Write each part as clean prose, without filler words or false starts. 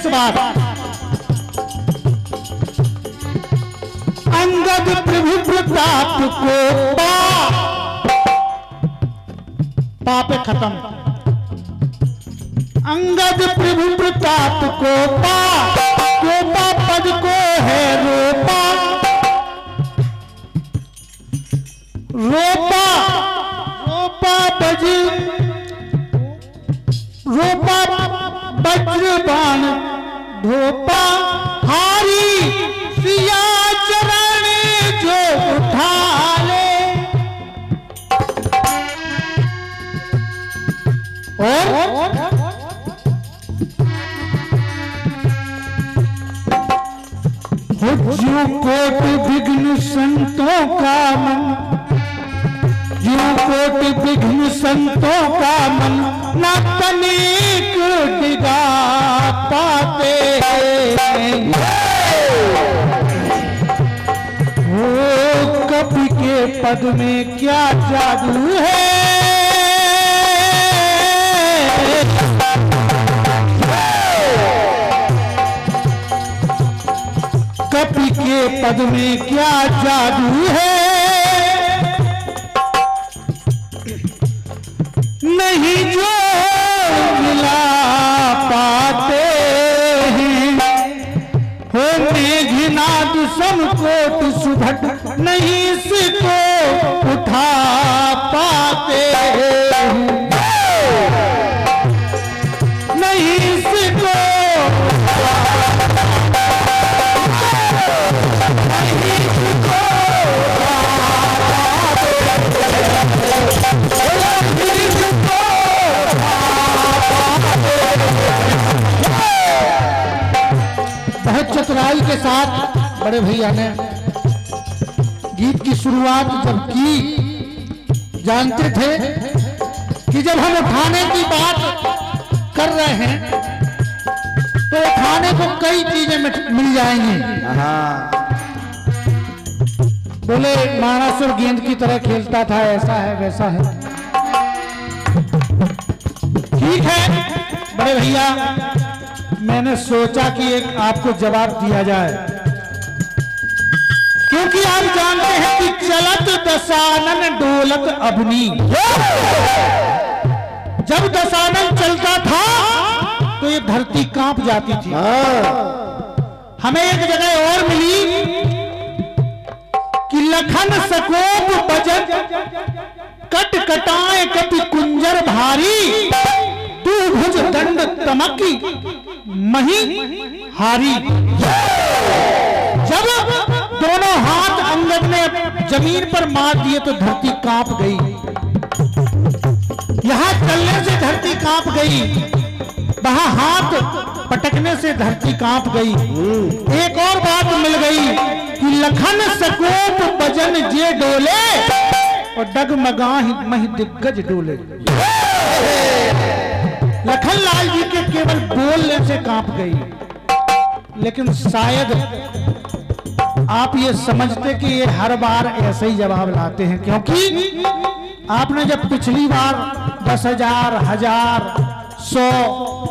Next बात, अंगद प्रभु प्रताप को पाप खत्म, अंगद प्रभु प्रताप को कोपा पद को है रोपा, रोपा रोपा रोपा वज्र बाण धोपा, हारी सिया चरण जो उठा ले, और जो कोट विघ्न संतों का मन, जो कोट विघ्न संतों का मन न तनिक डिगा पाते, वो कवि के पद में क्या जादू है, कवि के पद में क्या जादू है, नहीं जो मिला पाते हैं, हो मेघनाद समकोट सुभट नहीं इसको उठा पाते हैं, नहीं इसको बहुत चतुराई के साथ बड़े भैया ने गीत की शुरुआत जब की, जानते थे कि जब हम उठाने की बात कर रहे हैं तो उठाने को कई चीजें मिल जाएंगी। बोले मानासुर गेंद की तरह खेलता था, ऐसा है वैसा है, ठीक है बड़े भैया, मैंने सोचा कि एक आपको जवाब दिया जाए, क्योंकि आप जानते हैं कि चलत दशानन डोलत अबनी, जब दशानन चलता था तो ये धरती कांप जाती थी। हमें एक जगह और मिली कि लखन सकोप बजन कट कटाए कपि कुंजर भारी, तू भुज दंड तमकी मही हारी। जब दोनों हाथ अंगद ने जमीन पर मार दिए तो धरती कांप गई, यहां चलने से धरती कांप गई, वहां हाथ पटकने से धरती कांप गई। एक और बात मिल गई कि लखन सकोप बजन जे डोले और डगमगाहि महि दिग्गज डोले। लखन लाल जी के केवल बोलने से कांप गई, लेकिन शायद आप ये समझते कि ये हर बार ऐसे ही जवाब लाते हैं, क्योंकि आपने जब पिछली बार 10,000, 1,000, 100,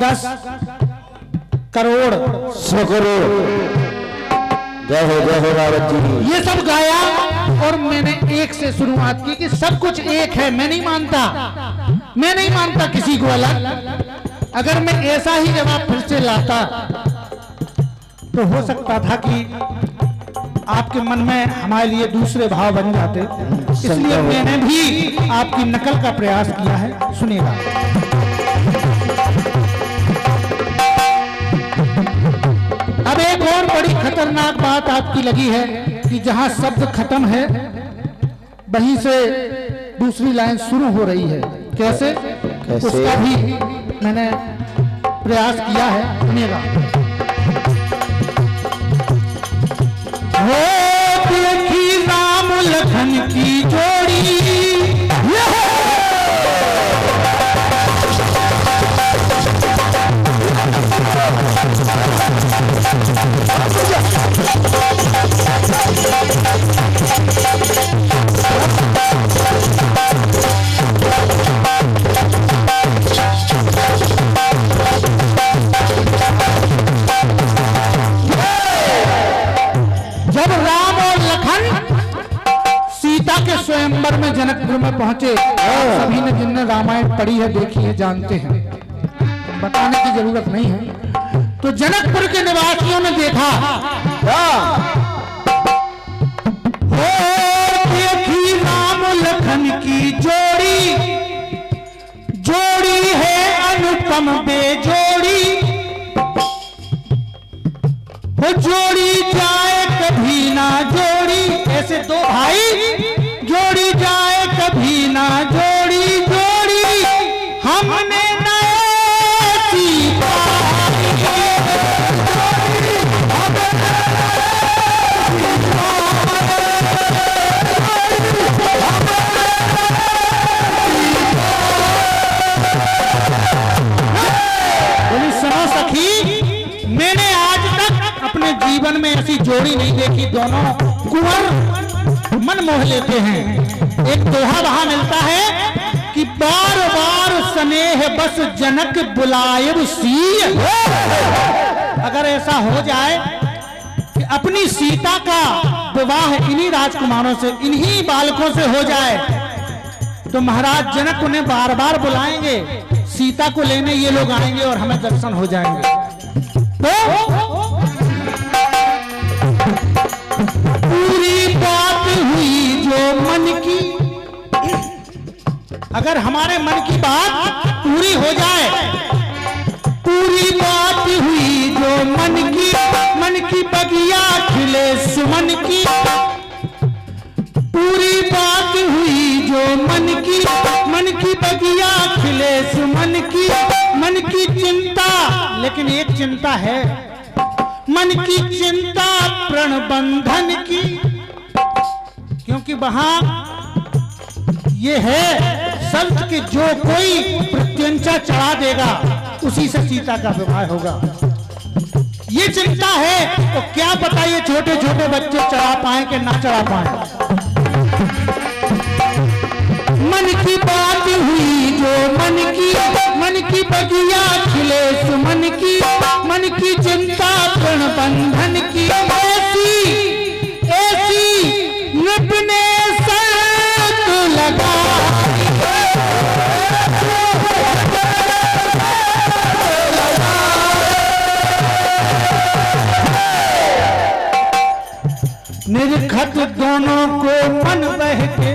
10 करोड़, 100 करोड़ जय हो रावत जी, ये सब गाया और मैंने एक से शुरुआत की कि सब कुछ एक है। मैं नहीं मानता किसी को अलग। अगर मैं ऐसा ही जवाब फिर से लाता तो हो सकता था कि आपके मन में हमारे लिए दूसरे भाव बन जाते, इसलिए मैंने भी आपकी नकल का प्रयास किया है। सुनिएगा, अब एक और बड़ी खतरनाक बात आपकी लगी है कि जहां शब्द खत्म है वहीं से दूसरी लाइन शुरू हो रही है। कैसे? उसका भी मैंने प्रयास किया है। सुनिएगा, हो देखी राम लखन की जोड़ी, के स्वयंवर में जनकपुर में पहुंचे। सभी ने जिनने रामायण पढ़ी है, देखी है, जानते हैं, बताने की जरूरत नहीं है। तो जनकपुर के निवासियों ने देखा, हो देखी राम लखन की जोड़ी, जोड़ी है अनुपम बेजोड़ी, वो जोड़ी जाए कभी ना जोड़ी, ऐसे दो भाई जोड़ी जाए कभी ना जोड़ी, जोड़ी हमने जीवन में ऐसी जोड़ी नहीं देखी, दोनों कुंवर मन मोह लेते हैं। एक दोहा वहां मिलता है कि बार बार स्नेह बस जनक बुलाए सीय। अगर ऐसा हो जाए कि अपनी सीता का विवाह इन्हीं राजकुमारों से, इन्हीं बालकों से हो जाए, तो महाराज जनक उन्हें बार बार बुलाएंगे, सीता को लेने ये लोग आएंगे और हमें दर्शन हो जाएंगे। तो पूरी बात हुई जो मन की, अगर हमारे मन की बात पूरी हो जाए, पूरी बात हुई जो मन की बगिया खिले सुमन की, पूरी बात हुई जो मन की बगिया खिले सुमन की, मन की चिंता, लेकिन एक चिंता है, मन की चिंता प्रण बंधन की, क्योंकि वहां ये है शर्त कि जो कोई प्रत्यंचा चढ़ा देगा उसी से सीता का विवाह होगा, ये चिंता है। तो क्या पता ये छोटे छोटे बच्चे चढ़ा पाए कि ना चढ़ा पाए। मन की बात हुई जो मन की बगिया खिले सुमन की, मन की चिंता प्रण बंधन की, ऐसी नृप ने शर्त लगा, निर्खत दोनों को मन बह के,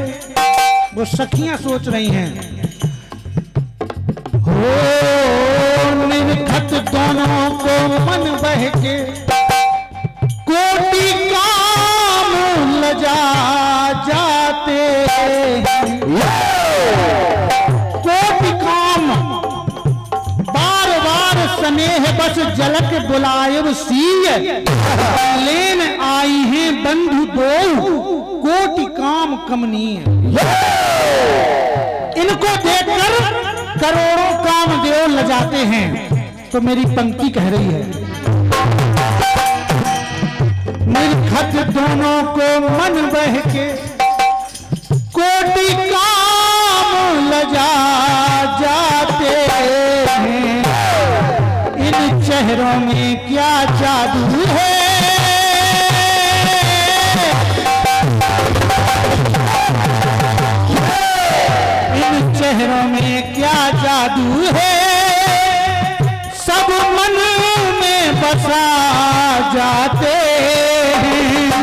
वो सखियां सोच रही हैं, हो निर्खत दोनों को मन बह के, कोटि काम लजा जाते, कोटि काम, बार बार स्नेह बस झलक बुलाए सीय, लेन आई हैं बंधु दो, कोटि काम कमनीय। इनको देखकर करोड़ों कामदेव लजाते हैं। तो मेरी पंक्ति कह रही है, निर्खत दोनों को मन बह के, कोटि काम लजा जाते हैं, इन चेहरों में क्या जादू है, चेहरों में क्या जादू है, सब मन में बसा जाते हैं,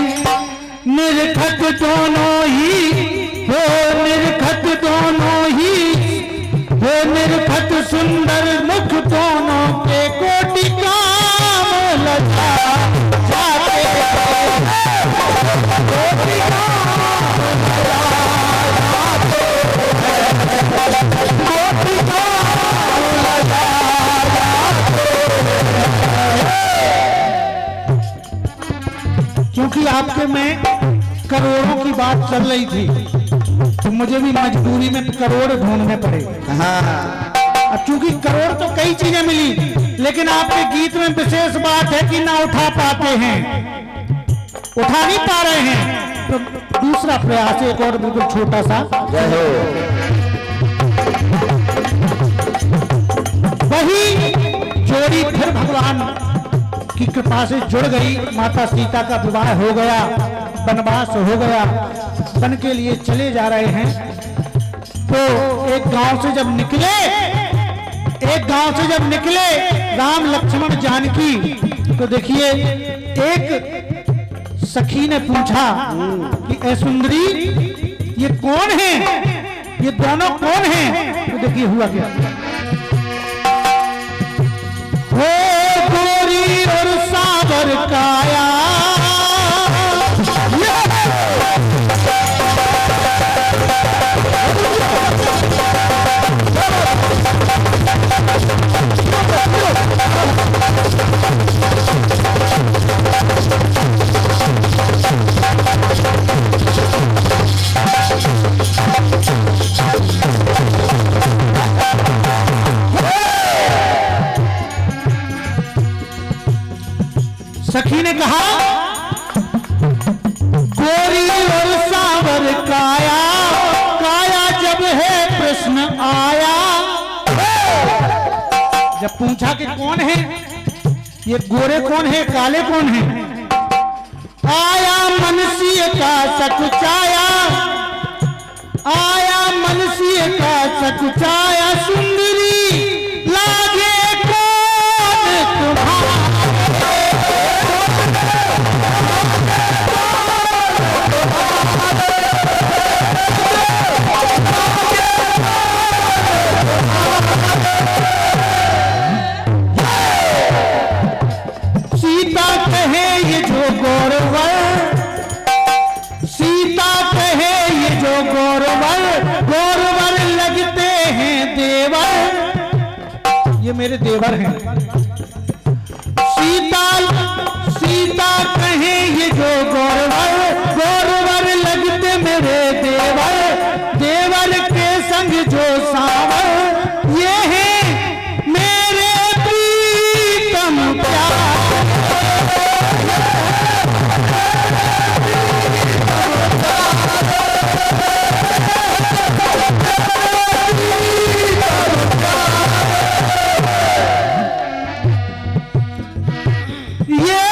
निर्खत दोनों ही हो, निर्खत दोनों ही हो, निर्खत सुंदर मुख दोनों के, कोटि काम लजा जाते हैं, कोटि क्योंकि आपके में करोड़ों की बात चल रही थी, तो मुझे भी मजबूरी में करोड़ ढूंढने पड़े। अब चूंकि करोड़ तो कई चीजें मिली, लेकिन आपके गीत में विशेष बात है कि ना उठा पाते हैं, उठा नहीं पा रहे हैं, तो दूसरा प्रयास एक और बिल्कुल छोटा सा। वही जोड़ी फिर भगवान की कृपा से जुड़ गई, माता सीता का विवाह हो गया, वनवास हो गया, वन के लिए चले जा रहे हैं। तो एक गांव से जब निकले राम लक्ष्मण जानकी, तो देखिए एक सखी ने पूछा कि ऐ सुंदरी ये कौन है, ये दोनों कौन हैं? तो देखिए हुआ क्या, हो गोरी और सावर काया, सखी ने कहा गोरी और सावर काया, काया जब है प्रश्न आया। जब पूछा कि कौन है ये, गोरे कौन है काले कौन है, आया मनसीय का सकुचाया, आया मनसीय का सकुचाया, सुंदरी लागे कौन तुम्हारा। सीता कहे ये जो गौरवर, सीता कहे ये जो गौरवर, गौरवर लगते हैं देवर, ये मेरे देवर हैं। सीता कहे ये जो गौरवर, गौरवर लगते मेरे देवर, देवर के संग जो सावर, ये है मेरे प्रीतम प्यार। ये